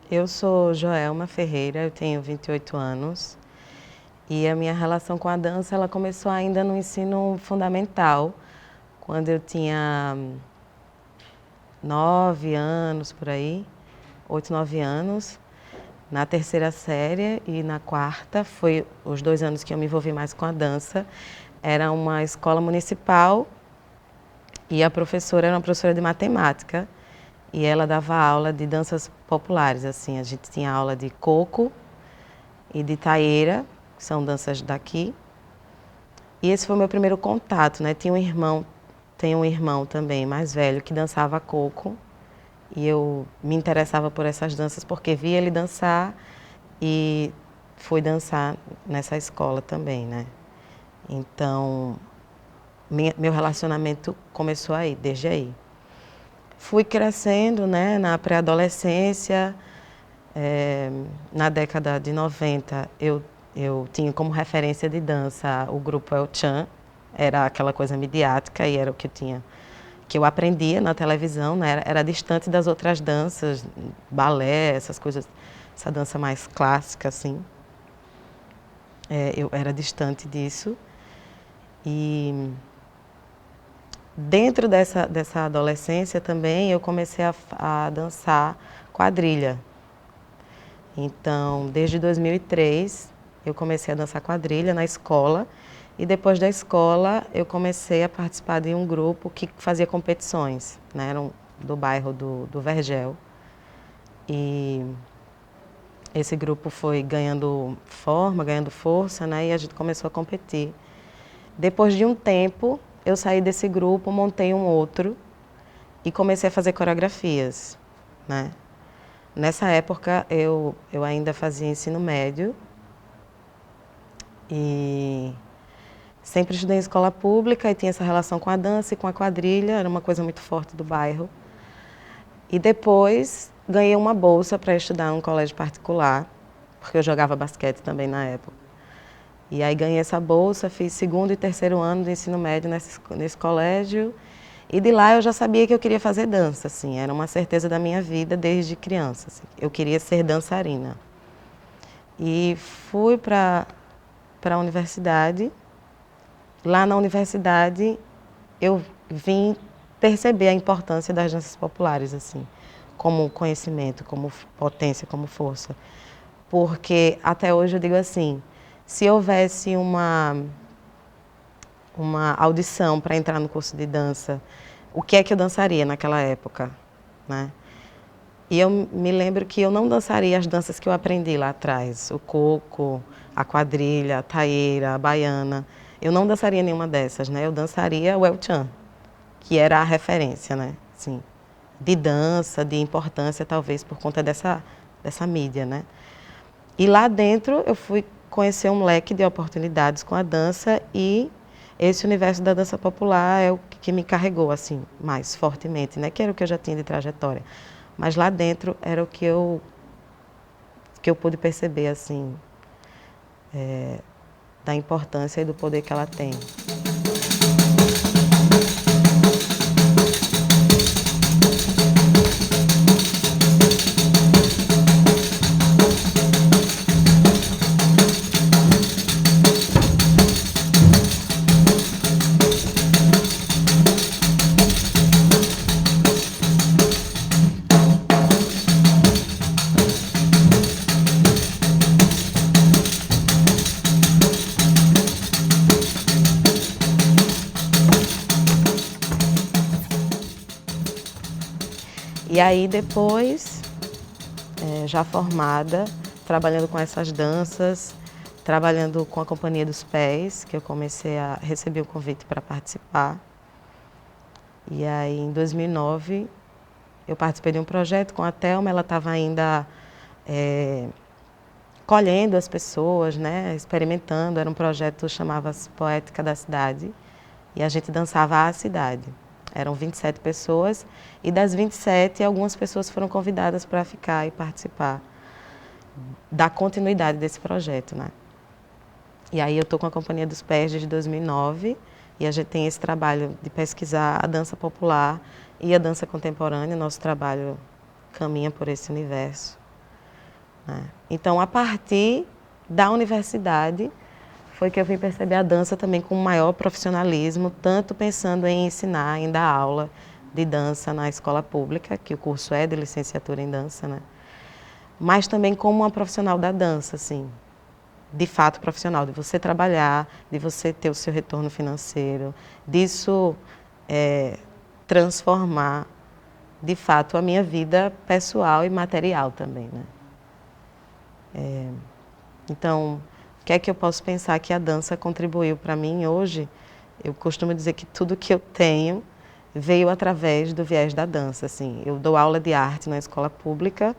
Eu sou Joelma Ferreira, eu tenho 28 anos e a minha relação com a dança ela começou ainda no ensino fundamental, quando eu tinha 9 anos por aí, 8, 9 anos. Na terceira série e na quarta, foi os 2 anos que eu me envolvi mais com a dança. Era uma escola municipal e a professora era uma professora de matemática e ela dava aula de danças populares, assim. A gente tinha aula de coco e de taieira, que são danças daqui. E esse foi o meu primeiro contato, né? Tenho um irmão também mais velho que dançava coco e eu me interessava por essas danças porque via ele dançar e fui dançar nessa escola também, né? Então, meu relacionamento começou aí, desde aí. Fui crescendo, né, na pré-adolescência, na década de 90, eu tinha como referência de dança o grupo El Chan, era aquela coisa midiática e era o que eu tinha, que eu aprendia na televisão, né, era distante das outras danças, balé, essas coisas, essa dança mais clássica, assim. Eu era distante disso. E dentro dessa adolescência também eu comecei a dançar quadrilha. Então, desde 2003, eu comecei a dançar quadrilha na escola. E depois da escola, eu comecei a participar de um grupo que fazia competições, né? Era do bairro do Vergel. E esse grupo foi ganhando forma, ganhando força, né? E a gente começou a competir. Depois de um tempo, eu saí desse grupo, montei um outro e comecei a fazer coreografias, né? Nessa época, eu ainda fazia ensino médio e sempre estudei em escola pública e tinha essa relação com a dança e com a quadrilha, era uma coisa muito forte do bairro. E depois ganhei uma bolsa para estudar num colégio particular, porque eu jogava basquete também na época. E aí ganhei essa bolsa, fiz segundo e terceiro ano do ensino médio nesse colégio. E de lá eu já sabia que eu queria fazer dança, assim, era uma certeza da minha vida desde criança. Assim. Eu queria ser dançarina. E fui para a universidade. Lá na universidade eu vim perceber a importância das danças populares, assim, como conhecimento, como potência, como força. Porque até hoje eu digo assim, se houvesse uma audição para entrar no curso de dança, o que é que eu dançaria naquela época, né? E eu me lembro que eu não dançaria as danças que eu aprendi lá atrás, o coco, a quadrilha, a taieira, a baiana. Eu não dançaria nenhuma dessas, né? Eu dançaria o El Chan, que era a referência, né? Assim, de dança, de importância, talvez por conta dessa mídia, né? E lá dentro eu fui conhecer um leque de oportunidades com a dança e esse universo da dança popular é o que me carregou assim mais fortemente, né? Que era o que eu já tinha de trajetória. Mas lá dentro era o que eu pude perceber assim da importância e do poder que ela tem. E aí depois, já formada, trabalhando com essas danças, trabalhando com a Companhia dos Pés, que eu comecei a receber o convite para participar. E aí em 2009 eu participei de um projeto com a Thelma, ela estava ainda colhendo as pessoas, né, experimentando, era um projeto que chamava-se Poética da Cidade, e a gente dançava a cidade. Eram 27 pessoas e das 27, algumas pessoas foram convidadas para ficar e participar da continuidade desse projeto, né? E aí eu estou com a Companhia dos Pés desde 2009 e a gente tem esse trabalho de pesquisar a dança popular e a dança contemporânea. Nosso trabalho caminha por esse universo. né? Então, a partir da universidade, foi que eu vim perceber a dança também com maior profissionalismo, tanto pensando em ensinar, em dar aula de dança na escola pública, que o curso é de licenciatura em dança, né? Mas também como uma profissional da dança, assim, de fato profissional, de você trabalhar, de você ter o seu retorno financeiro, disso transformar, de fato, a minha vida pessoal e material também, né? Então, o que é que eu posso pensar que a dança contribuiu para mim hoje? Eu costumo dizer que tudo que eu tenho veio através do viés da dança, assim. Eu dou aula de arte na escola pública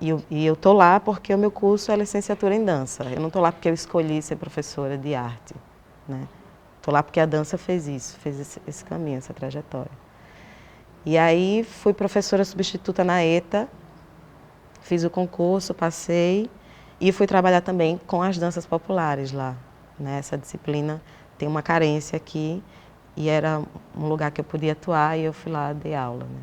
e eu tô lá porque o meu curso é licenciatura em dança. Eu não tô lá porque eu escolhi ser professora de arte, né? Tô lá porque a dança fez isso, fez esse caminho, essa trajetória. E aí fui professora substituta na ETA, fiz o concurso, passei e fui trabalhar também com as danças populares lá, né? Essa disciplina tem uma carência aqui e era um lugar que eu podia atuar e eu fui lá dei aula, né?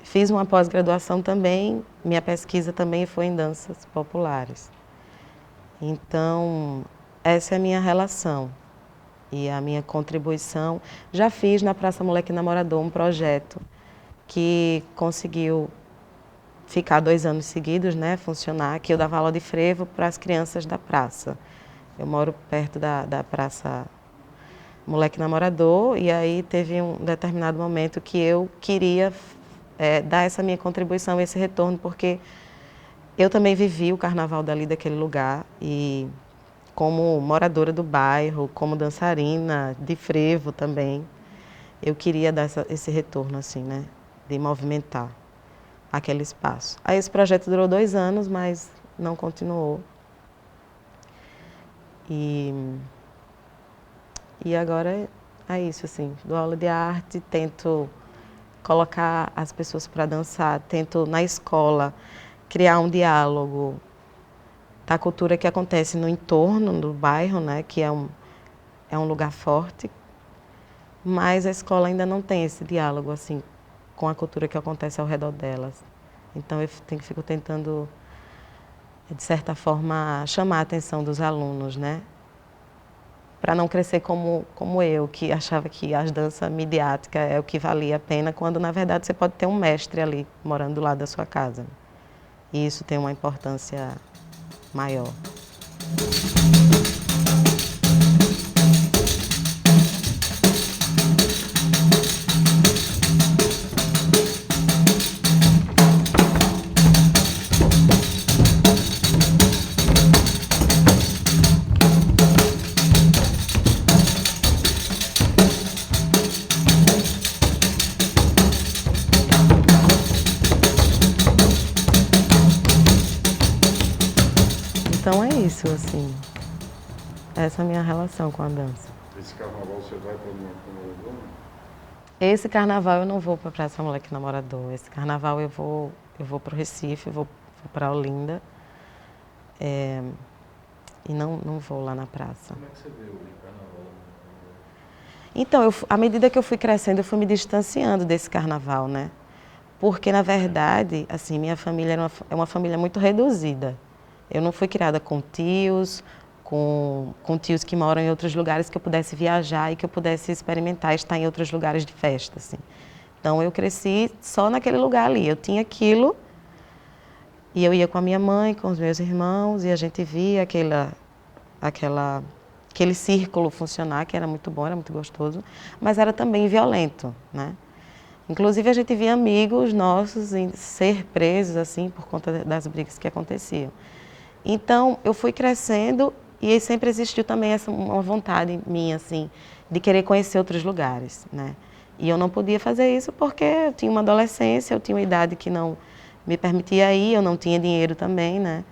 Fiz uma pós-graduação também, minha pesquisa também foi em danças populares. Então, essa é a minha relação e a minha contribuição. Já fiz na Praça Moleque Namorador um projeto que conseguiu ficar 2 anos seguidos, né, funcionar, que eu dava aula de frevo para as crianças da praça. Eu moro perto da Praça Moleque Namorador e aí teve um determinado momento que eu queria dar essa minha contribuição, esse retorno, porque eu também vivi o carnaval dali daquele lugar e como moradora do bairro, como dançarina, de frevo também, eu queria dar esse retorno assim, né, de movimentar aquele espaço. Aí esse projeto durou 2 anos, mas não continuou. E agora é isso, assim, dou aula de arte, tento colocar as pessoas para dançar, tento na escola criar um diálogo da cultura que acontece no entorno do bairro, né, que é um lugar forte, mas a escola ainda não tem esse diálogo assim com a cultura que acontece ao redor delas. Então eu fico tentando, de certa forma, chamar a atenção dos alunos, né? Para não crescer como eu, que achava que a dança midiática é o que valia a pena, quando na verdade você pode ter um mestre ali, morando do lado da sua casa. E isso tem uma importância maior. Então é isso, assim. Essa é a minha relação com a dança. Esse carnaval você vai para Namorador? Esse carnaval eu não vou para a Praça Moleque Namorador. Esse carnaval eu vou para o Recife, vou para Olinda. E não vou lá na praça. Como é que você vê o carnaval? Então, à medida que eu fui crescendo, eu fui me distanciando desse carnaval, né? Porque, na verdade, assim, minha família é uma família muito reduzida. Eu não fui criada com tios, com tios que moram em outros lugares, que eu pudesse viajar e que eu pudesse experimentar estar em outros lugares de festa, assim. Então, eu cresci só naquele lugar ali. Eu tinha aquilo e eu ia com a minha mãe, com os meus irmãos, e a gente via aquele círculo funcionar, que era muito bom, era muito gostoso, mas era também violento, né? Inclusive, a gente via amigos nossos ser presos, assim, por conta das brigas que aconteciam. Então, eu fui crescendo e sempre existiu também uma vontade minha, assim, de querer conhecer outros lugares, né? E eu não podia fazer isso porque eu tinha uma adolescência, eu tinha uma idade que não me permitia ir, eu não tinha dinheiro também, né?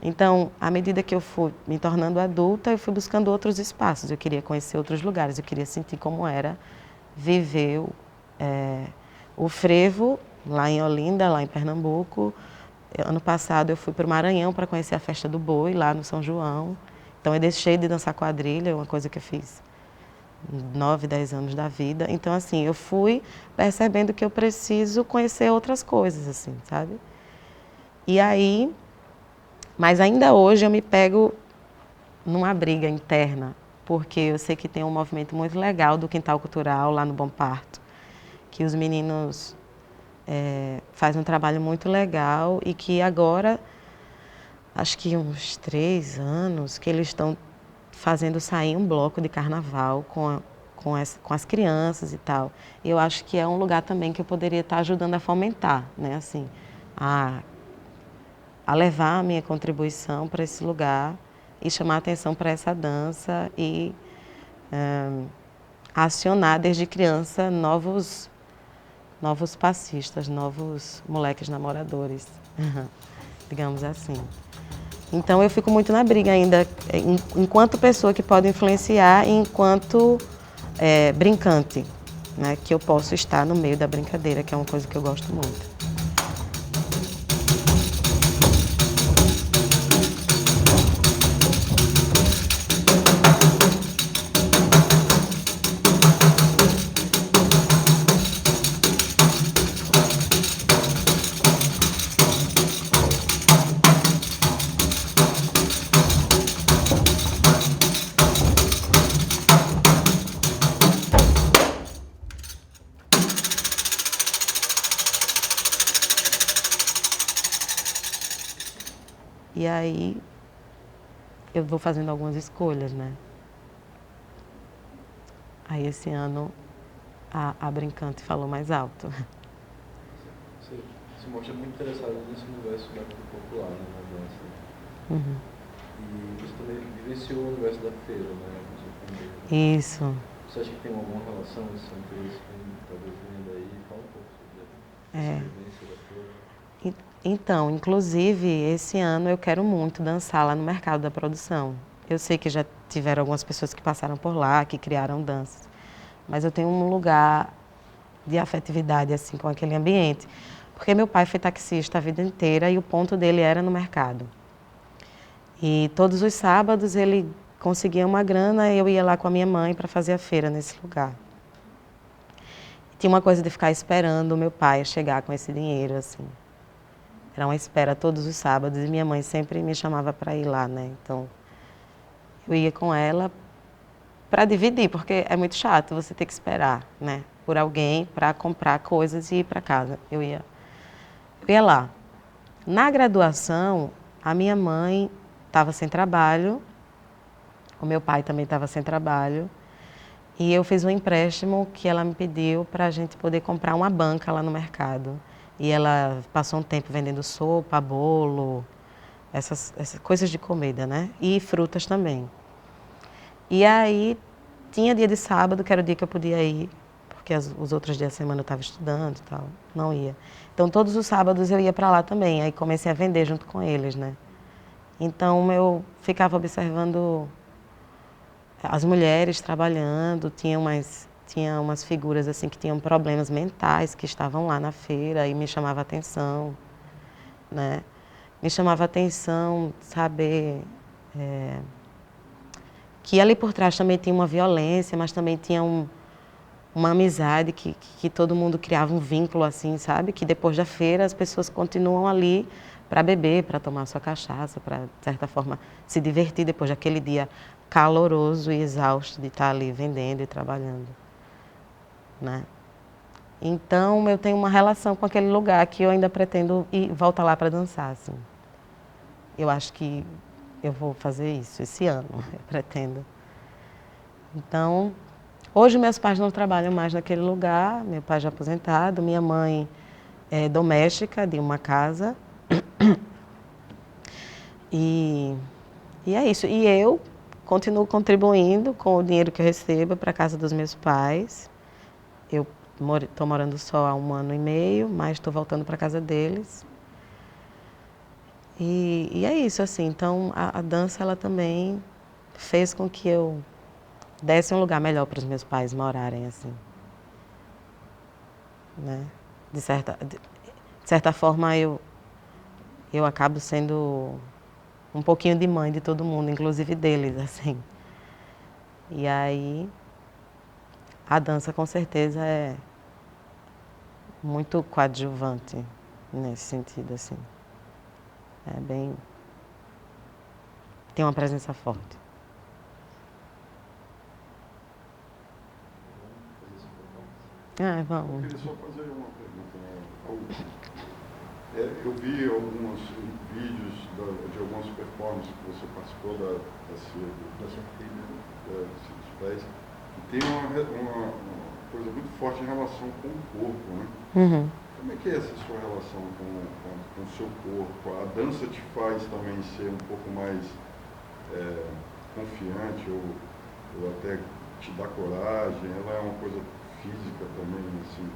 Então, à medida que eu fui me tornando adulta, eu fui buscando outros espaços, eu queria conhecer outros lugares, eu queria sentir como era viver o frevo lá em Olinda, lá em Pernambuco. Ano passado eu fui para o Maranhão para conhecer a festa do boi, lá no São João. Então eu deixei de dançar quadrilha, uma coisa que eu fiz 9, 10 anos da vida. Então assim, eu fui percebendo que eu preciso conhecer outras coisas, assim, sabe? E aí Mas ainda hoje eu me pego numa briga interna, porque eu sei que tem um movimento muito legal do Quintal Cultural lá no Bom Parto, que os meninos fazem um trabalho muito legal e que agora, acho que uns 3 anos, que eles estão fazendo sair um bloco de carnaval com as crianças e tal. E eu acho que é um lugar também que eu poderia estar ajudando a fomentar, né? Assim, a levar a minha contribuição para esse lugar e chamar a atenção para essa dança e acionar desde criança novos passistas, novos moleques namoradores, digamos assim. Então eu fico muito na briga ainda, enquanto pessoa que pode influenciar e enquanto brincante, né, que eu posso estar no meio da brincadeira, que é uma coisa que eu gosto muito. E aí eu vou fazendo algumas escolhas, né? Aí esse ano a brincante falou mais alto. Você se mostra muito interessada nesse universo da cultura popular, né, na dança. Uhum. E você também vivenciou o universo da feira, né? Isso. Você acha que tem alguma relação esse seu interesse com talvez vendo aí? Fala um pouco sobre essa vivência da feira. Então, inclusive, esse ano eu quero muito dançar lá no mercado da produção. Eu sei que já tiveram algumas pessoas que passaram por lá, que criaram danças, mas eu tenho um lugar de afetividade assim com aquele ambiente, porque meu pai foi taxista a vida inteira e o ponto dele era no mercado. E todos os sábados ele conseguia uma grana e eu ia lá com a minha mãe para fazer a feira nesse lugar. Tinha uma coisa de ficar esperando o meu pai chegar com esse dinheiro, assim. Era uma espera todos os sábados e minha mãe sempre me chamava para ir lá, né? Então, eu ia com ela para dividir, porque é muito chato você ter que esperar, né? Por alguém para comprar coisas e ir para casa. Eu ia lá. Na graduação, a minha mãe estava sem trabalho, o meu pai também estava sem trabalho, e eu fiz um empréstimo que ela me pediu para a gente poder comprar uma banca lá no mercado. E ela passou um tempo vendendo sopa, bolo, essas coisas de comida, né? E frutas também. E aí, tinha dia de sábado, que era o dia que eu podia ir, porque os outros dias da semana eu estava estudando e tal, não ia. Então, todos os sábados eu ia para lá também, aí comecei a vender junto com eles, né? Então, eu ficava observando as mulheres trabalhando, tinha umas figuras assim que tinham problemas mentais, que estavam lá na feira e me chamava a atenção, né? Me chamava a atenção saber que ali por trás também tinha uma violência, mas também tinha uma amizade que todo mundo criava um vínculo assim, sabe? Que depois da feira as pessoas continuam ali para beber, para tomar sua cachaça, para, de certa forma, se divertir depois daquele dia caloroso e exausto de estar ali vendendo e trabalhando, né? Então, eu tenho uma relação com aquele lugar que eu ainda pretendo ir voltar lá para dançar, assim. Eu acho que eu vou fazer isso esse ano, eu pretendo. Então, hoje meus pais não trabalham mais naquele lugar, meu pai já aposentado, minha mãe é doméstica de uma casa. E é isso. E eu continuo contribuindo com o dinheiro que eu recebo para a casa dos meus pais. Eu estou morando só há 1 ano e meio, mas estou voltando para a casa deles. E é isso, assim. Então, a dança, ela também fez com que eu desse um lugar melhor para os meus pais morarem, assim. Né? De certa forma, eu acabo sendo um pouquinho de mãe de todo mundo, inclusive deles, assim. E aí, a dança com certeza é muito coadjuvante nesse sentido, assim. É bem tem uma presença forte. Vamos. Eu queria só fazer uma pergunta. Eu vi alguns vídeos de algumas performances que você participou da Circos Pés, e tem uma coisa muito forte em relação com o corpo, né? Uhum. Como é que é essa sua relação com o seu corpo? A dança te faz também ser um pouco mais confiante ou até te dá coragem? Ela é uma coisa física também, assim,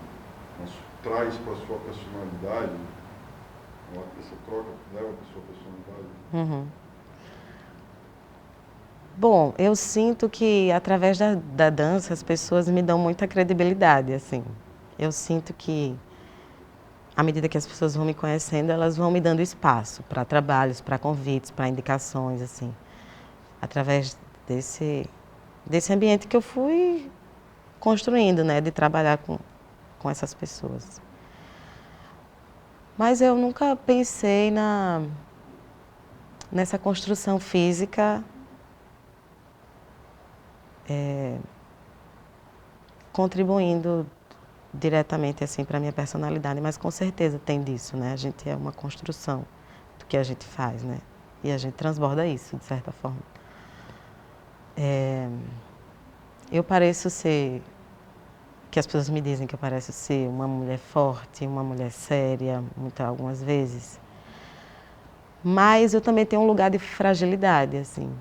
mas traz para a sua personalidade, essa troca leva para a sua personalidade? Uhum. Bom, eu sinto que através da dança as pessoas me dão muita credibilidade, assim. Eu sinto que à medida que as pessoas vão me conhecendo, elas vão me dando espaço para trabalhos, para convites, para indicações, assim. Através desse ambiente que eu fui construindo, né, de trabalhar com essas pessoas. Mas eu nunca pensei nessa construção física contribuindo diretamente assim para a minha personalidade, mas com certeza tem disso, né? A gente é uma construção do que a gente faz, né? E a gente transborda isso, de certa forma. Eu pareço ser, que as pessoas me dizem que eu pareço ser uma mulher forte, uma mulher séria, algumas vezes. Mas eu também tenho um lugar de fragilidade, assim,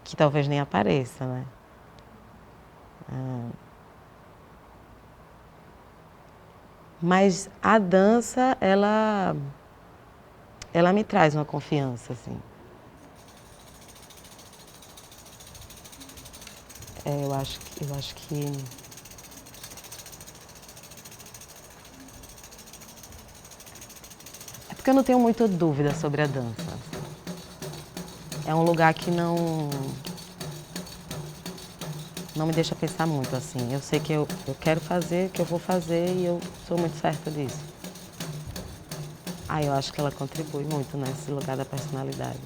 que talvez nem apareça, né? Mas a dança, ela me traz uma confiança, assim. Eu acho que é porque eu não tenho muita dúvida sobre a dança. É um lugar que não me deixa pensar muito, assim. Eu sei que eu quero fazer, que eu vou fazer e eu sou muito certa disso. Eu acho que ela contribui muito nesse lugar da personalidade.